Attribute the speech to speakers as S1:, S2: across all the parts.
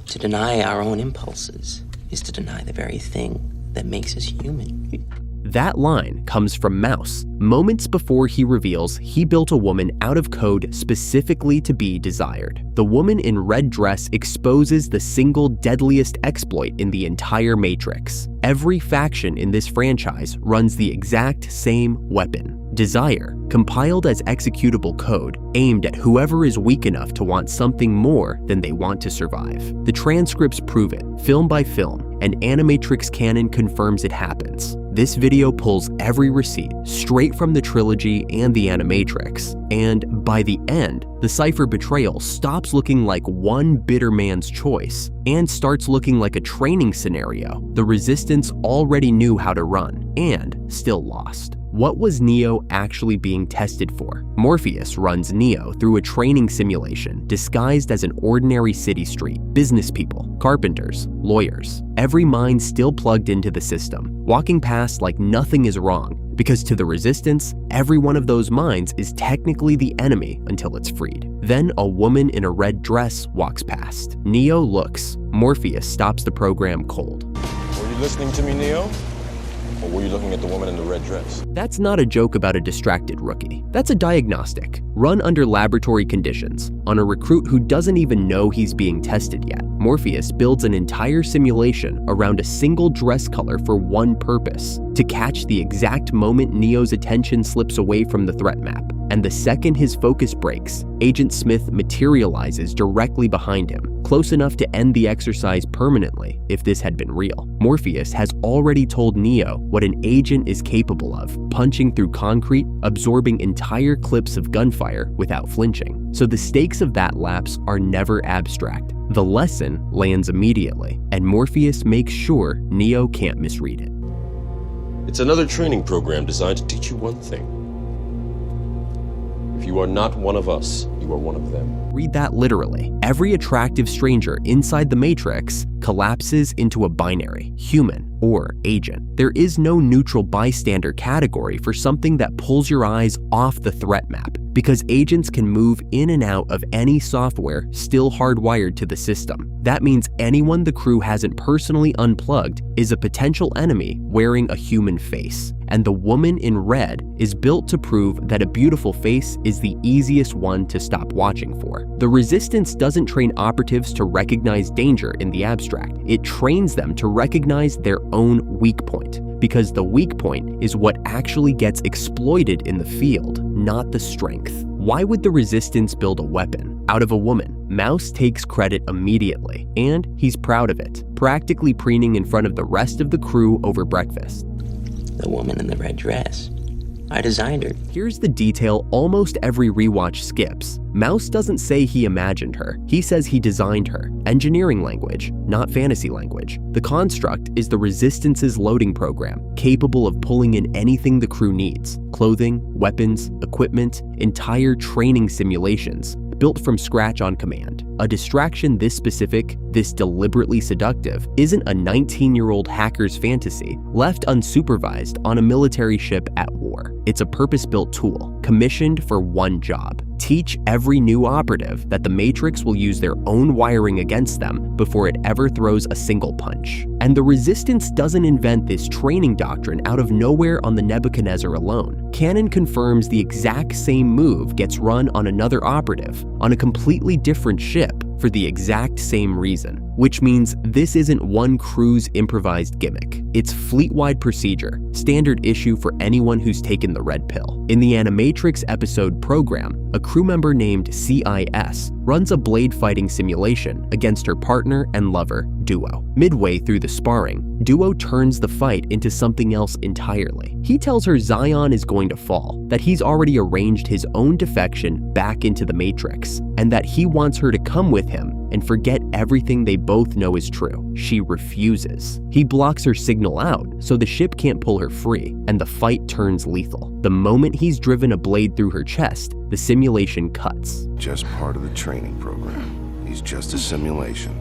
S1: To deny our own impulses is to deny the very thing that makes us human.
S2: That line comes from Mouse, moments before he reveals he built a woman out of code specifically to be desired. The woman in red dress exposes the single deadliest exploit in the entire Matrix. Every faction in this franchise runs the exact same weapon. Desire, compiled as executable code, aimed at whoever is weak enough to want something more than they want to survive. The transcripts prove it, film by film, and Animatrix canon confirms it happens. This video pulls every receipt straight from the trilogy and the Animatrix, and by the end, the Cypher betrayal stops looking like one bitter man's choice and starts looking like a training scenario the Resistance already knew how to run and still lost. What was Neo actually being tested for? Morpheus runs Neo through a training simulation disguised as an ordinary city street. Business people, carpenters, lawyers, every mind still plugged into the system, walking past like nothing is wrong, because to the Resistance, every one of those minds is technically the enemy until it's freed. Then a woman in a red dress walks past. Neo looks. Morpheus stops the program cold.
S3: Were you listening to me, Neo? Or were you looking at the woman in the red dress?
S2: That's not a joke about a distracted rookie. That's a diagnostic, run under laboratory conditions, on a recruit who doesn't even know he's being tested yet. Morpheus builds an entire simulation around a single dress color for one purpose, to catch the exact moment Neo's attention slips away from the threat map. And the second his focus breaks, Agent Smith materializes directly behind him, close enough to end the exercise permanently if this had been real. Morpheus has already told Neo what an agent is capable of, punching through concrete, absorbing entire clips of gunfire without flinching. So the stakes of that lapse are never abstract. The lesson lands immediately, and Morpheus makes sure Neo can't misread it.
S3: It's another training program designed to teach you one thing. If you are not one of us, you are one of them.
S2: Read that literally. Every attractive stranger inside the Matrix collapses into a binary, human or agent. There is no neutral bystander category for something that pulls your eyes off the threat map, because agents can move in and out of any software still hardwired to the system. That means anyone the crew hasn't personally unplugged is a potential enemy wearing a human face. And the woman in red is built to prove that a beautiful face is the easiest one to stop watching for. The Resistance doesn't train operatives to recognize danger in the abstract. It trains them to recognize their own weak point, because the weak point is what actually gets exploited in the field, not the strength. Why would the Resistance build a weapon out of a woman? Mouse takes credit immediately, and he's proud of it, practically preening in front of the rest of the crew over breakfast.
S1: The woman in the red dress. I designed her.
S2: Here's the detail almost every rewatch skips. Mouse doesn't say he imagined her. He says he designed her. Engineering language, not fantasy language. The construct is the Resistance's loading program, capable of pulling in anything the crew needs. Clothing, weapons, equipment, entire training simulations, built from scratch on command. A distraction this specific, this deliberately seductive, isn't a 19-year-old hacker's fantasy left unsupervised on a military ship at war. It's a purpose-built tool, commissioned for one job: teach every new operative that the Matrix will use their own wiring against them before it ever throws a single punch. And the Resistance doesn't invent this training doctrine out of nowhere on the Nebuchadnezzar alone. Canon confirms the exact same move gets run on another operative on a completely different ship for the exact same reason, which means this isn't one crew's improvised gimmick. It's fleet-wide procedure, standard issue for anyone who's taken the red pill. In the Animatrix episode Program, a crew member named CIS runs a blade fighting simulation against her partner and lover, Duo. Midway through the sparring, Duo turns the fight into something else entirely. He tells her Zion is going to fall, that he's already arranged his own defection back into the Matrix, and that he wants her to come with him and forget everything they both know is true. She refuses. He blocks her signal out so the ship can't pull her free, and the fight turns lethal. The moment he's driven a blade through her chest, the simulation cuts.
S4: Just part of the training program. He's just a simulation.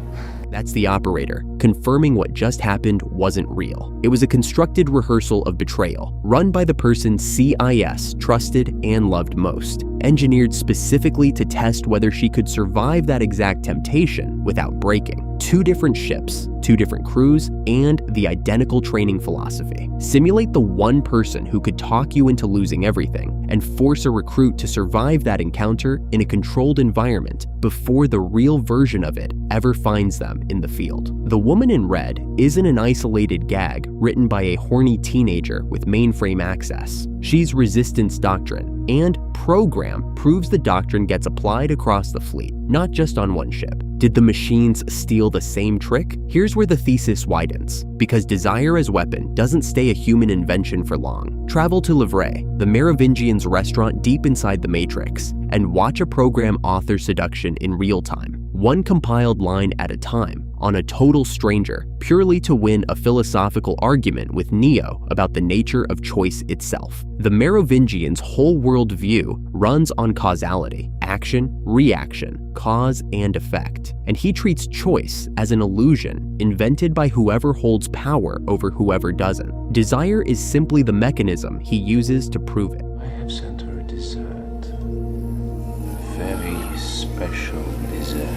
S2: That's the operator, confirming what just happened wasn't real. It was a constructed rehearsal of betrayal, run by the person CIS trusted and loved most. engineered specifically to test whether she could survive that exact temptation without breaking. 2 different ships, 2 different crews, and the identical training philosophy. Simulate the one person who could talk you into losing everything and force a recruit to survive that encounter in a controlled environment before the real version of it ever finds them in the field. The Woman in Red isn't an isolated gag written by a horny teenager with mainframe access. She's resistance doctrine, and program proves the doctrine gets applied across the fleet, not just on one ship. Did the machines steal the same trick? Here's where the thesis widens. Because desire as weapon doesn't stay a human invention for long. Travel to Livray, the Merovingians' restaurant deep inside the Matrix, and watch a program author seduction in real time, one compiled line at a time, on a total stranger, purely to win a philosophical argument with Neo about the nature of choice itself. The Merovingians' whole worldview runs on causality, action, reaction, cause, and effect, and he treats choice as an illusion invented by whoever holds power over whoever doesn't. Desire is simply the mechanism he uses to prove it.
S4: I have sent her a dessert. A very special dessert.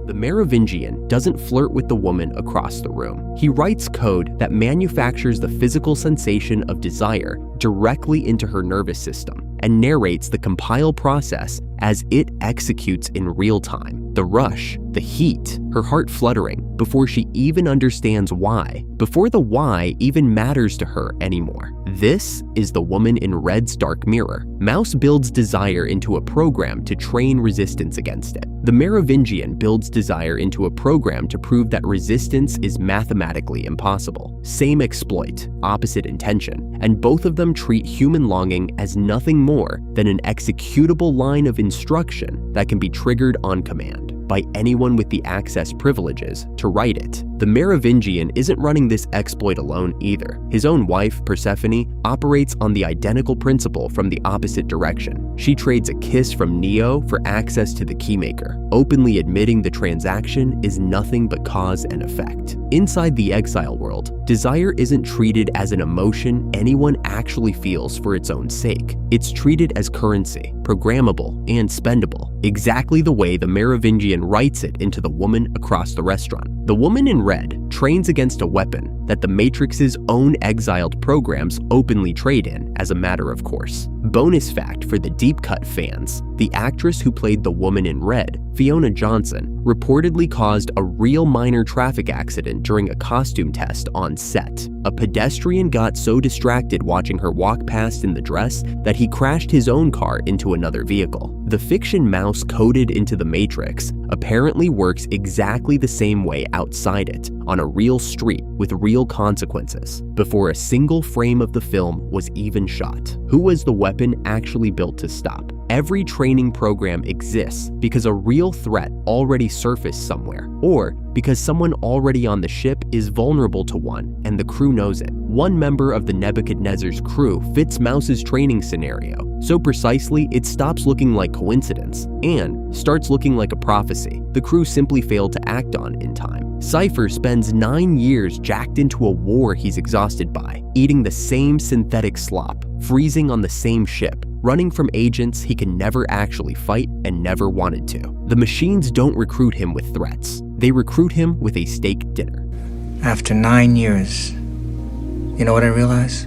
S2: The Merovingian doesn't flirt with the woman across the room. He writes code that manufactures the physical sensation of desire directly into her nervous system and narrates the compile process as it executes in real time. The rush, the heat, her heart fluttering before she even understands why, before the why even matters to her anymore. This is the Woman in Red's dark mirror. Mouse builds desire into a program to train resistance against it. The Merovingian builds desire into a program to prove that resistance is mathematically impossible. Same exploit, opposite intention, and both of them treat human longing as nothing more than an executable line of instruction that can be triggered on command by anyone with the access privileges to write it. The Merovingian isn't running this exploit alone either. His own wife, Persephone, operates on the identical principle from the opposite direction. She trades a kiss from Neo for access to the keymaker, openly admitting the transaction is nothing but cause and effect. Inside the exile world, desire isn't treated as an emotion anyone actually feels for its own sake. It's treated as currency, programmable and spendable, exactly the way the Merovingian writes it into the woman across the restaurant. The Woman in Red trains against a weapon that the Matrix's own exiled programs openly trade in as a matter of course. Bonus fact for the deep cut fans, the actress who played the Woman in Red, Fiona Johnson, reportedly caused a real minor traffic accident during a costume test on set. A pedestrian got so distracted watching her walk past in the dress that he crashed his own car into another vehicle. The fiction mouse coded into the Matrix apparently works exactly the same way outside it, on a real street with real consequences, before a single frame of the film was even shot. Who was the weapon actually built to stop? Every training program exists because a real threat already surfaced somewhere, or because someone already on the ship is vulnerable to one and the crew knows it. One member of the Nebuchadnezzar's crew fits Mouse's training scenario so precisely it stops looking like coincidence and starts looking like a prophecy the crew simply failed to act on in time. Cypher spends 9 years jacked into a war he's exhausted by, eating the same synthetic slop, freezing on the same ship, running from agents he can never actually fight and never wanted to. The machines don't recruit him with threats. They recruit him with a steak dinner.
S5: After 9 years, you know what I realized?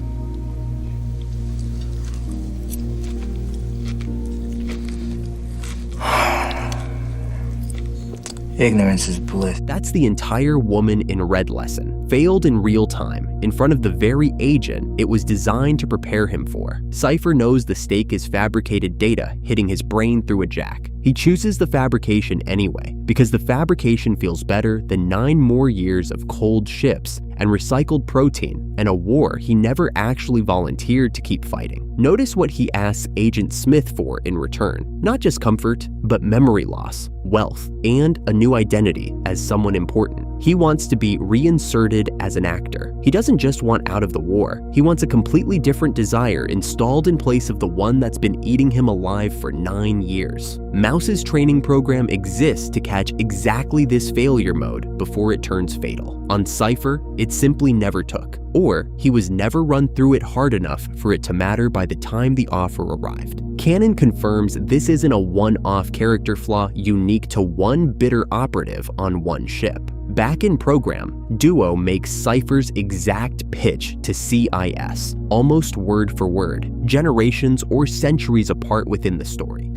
S5: Ignorance is bliss.
S2: That's the entire Woman in Red lesson, failed in real time, in front of the very agent it was designed to prepare him for. Cypher knows the stake is fabricated data hitting his brain through a jack. He chooses the fabrication anyway, because the fabrication feels better than 9 more years of cold ships and recycled protein and a war he never actually volunteered to keep fighting. Notice what he asks Agent Smith for in return. Not just comfort, but memory loss, wealth, and a new identity as someone important. He wants to be reinserted as an actor. He doesn't just want out of the war. He wants a completely different desire installed in place of the one that's been eating him alive for 9 years. Mouse's training program exists to catch exactly this failure mode before it turns fatal. On Cypher, it simply never took, or he was never run through it hard enough for it to matter by the time the offer arrived. Canon confirms this isn't a one-off character flaw unique to one bitter operative on one ship. Back in program, Duo makes Cypher's exact pitch to CIS, almost word for word, generations or centuries apart within the story.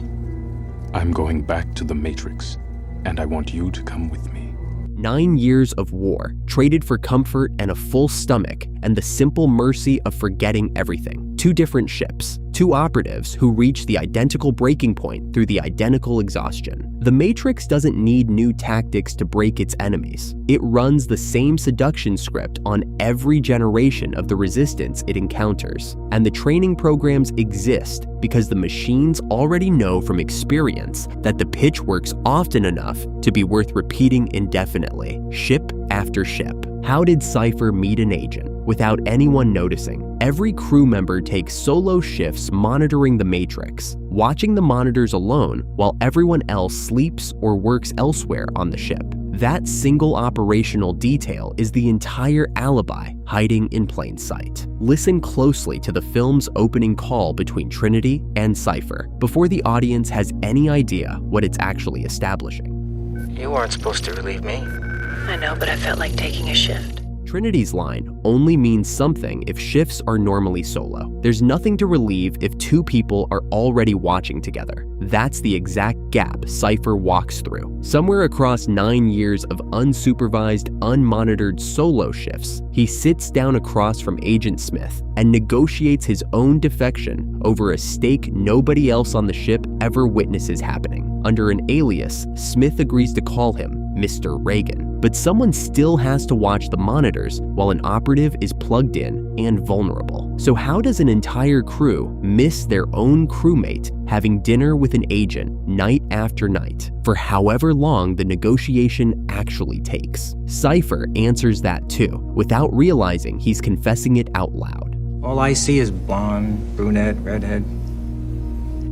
S6: I'm going back to the Matrix, and I want you to come with me.
S2: 9 years of war, traded for comfort and a full stomach, and the simple mercy of forgetting everything. 2 different ships, 2 operatives who reach the identical breaking point through the identical exhaustion. The Matrix doesn't need new tactics to break its enemies. It runs the same seduction script on every generation of the resistance it encounters. And the training programs exist because the machines already know from experience that the pitch works often enough to be worth repeating indefinitely, ship after ship. How did Cypher meet an agent without anyone noticing? Every crew member takes solo shifts monitoring the Matrix, watching the monitors alone while everyone else sleeps or works elsewhere on the ship. That single operational detail is the entire alibi hiding in plain sight. Listen closely to the film's opening call between Trinity and Cypher before the audience has any idea what it's actually establishing.
S1: You weren't supposed to relieve me.
S7: I know, but I felt like taking a shift.
S2: Trinity's line only means something if shifts are normally solo. There's nothing to relieve if 2 people are already watching together. That's the exact gap Cypher walks through. Somewhere across 9 years of unsupervised, unmonitored solo shifts, he sits down across from Agent Smith and negotiates his own defection over a stake nobody else on the ship ever witnesses happening. Under an alias, Smith agrees to call him Mr. Reagan. But someone still has to watch the monitors while an operative is plugged in and vulnerable. So how does an entire crew miss their own crewmate having dinner with an agent night after night for however long the negotiation actually takes? Cypher answers that too, without realizing he's confessing it out loud.
S5: All I see is blonde, brunette, redhead.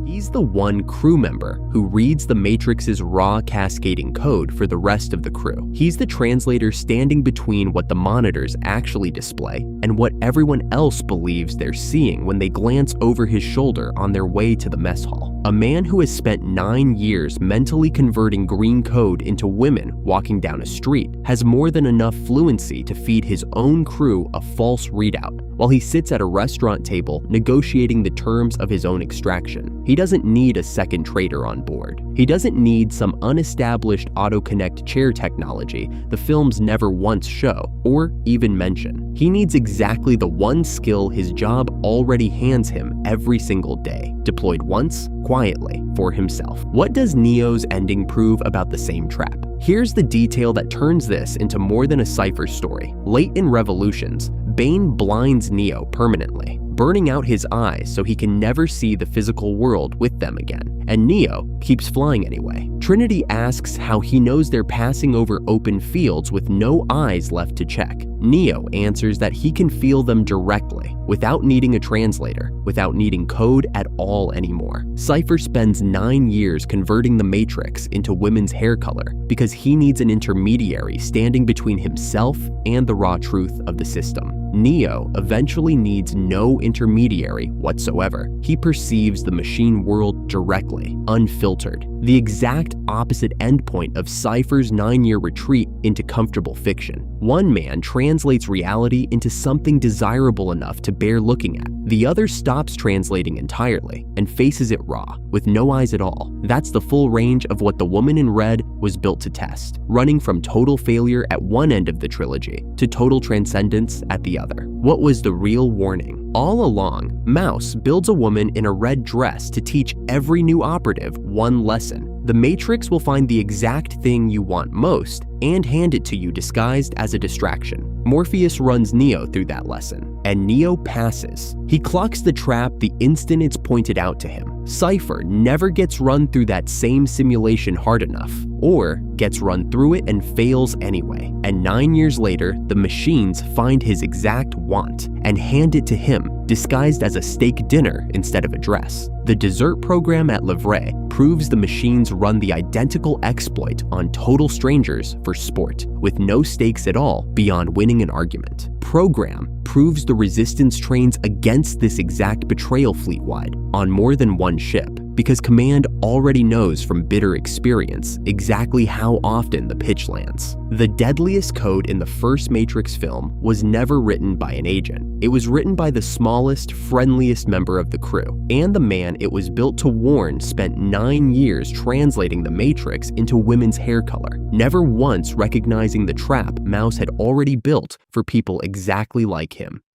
S2: He's the one crew member who reads the Matrix's raw cascading code for the rest of the crew. He's the translator standing between what the monitors actually display and what everyone else believes they're seeing when they glance over his shoulder on their way to the mess hall. A man who has spent 9 years mentally converting green code into women walking down a street has more than enough fluency to feed his own crew a false readout while he sits at a restaurant table negotiating the terms of his own extraction. He doesn't need a second trader on board. He doesn't need some unestablished auto-connect chair technology the films never once show or even mention. He needs exactly the one skill his job already hands him every single day, deployed once, quietly, for himself. What does Neo's ending prove about the same trap? Here's the detail that turns this into more than a Cypher story. Late in Revolutions, Bane blinds Neo permanently, burning out his eyes so he can never see the physical world with them again, and Neo keeps flying anyway. Trinity asks how he knows they're passing over open fields with no eyes left to check. Neo answers that he can feel them directly, without needing a translator, without needing code at all anymore. Cypher spends 9 years converting the Matrix into women's hair color because he needs an intermediary standing between himself and the raw truth of the system. Neo eventually needs no intermediary whatsoever. He perceives the machine world directly, unfiltered, the exact opposite endpoint of Cypher's 9-year retreat into comfortable fiction. One man translates reality into something desirable enough to bear looking at. The other stops translating entirely and faces it raw, with no eyes at all. That's the full range of what the woman in red was built to test, running from total failure at one end of the trilogy to total transcendence at the other. What was the real warning? All along, Mouse builds a woman in a red dress to teach every new operative one lesson. The Matrix will find the exact thing you want most and hand it to you disguised as a distraction. Morpheus runs Neo through that lesson, and Neo passes. He clocks the trap the instant it's pointed out to him. Cypher never gets run through that same simulation hard enough, or gets run through it and fails anyway. And 9 years later, the machines find his exact want and hand it to him, disguised as a steak dinner instead of a dress. The dessert program at Livray proves the machines run the identical exploit on total strangers for sport, with no stakes at all beyond winning an argument. program proves the Resistance trains against this exact betrayal fleet-wide on more than one ship, because Command already knows from bitter experience exactly how often the pitch lands. The deadliest code in the first Matrix film was never written by an agent. It was written by the smallest, friendliest member of the crew, and the man it was built to warn spent 9 years translating the Matrix into women's hair color, never once recognizing the trap Mouse had already built for people exactly like him.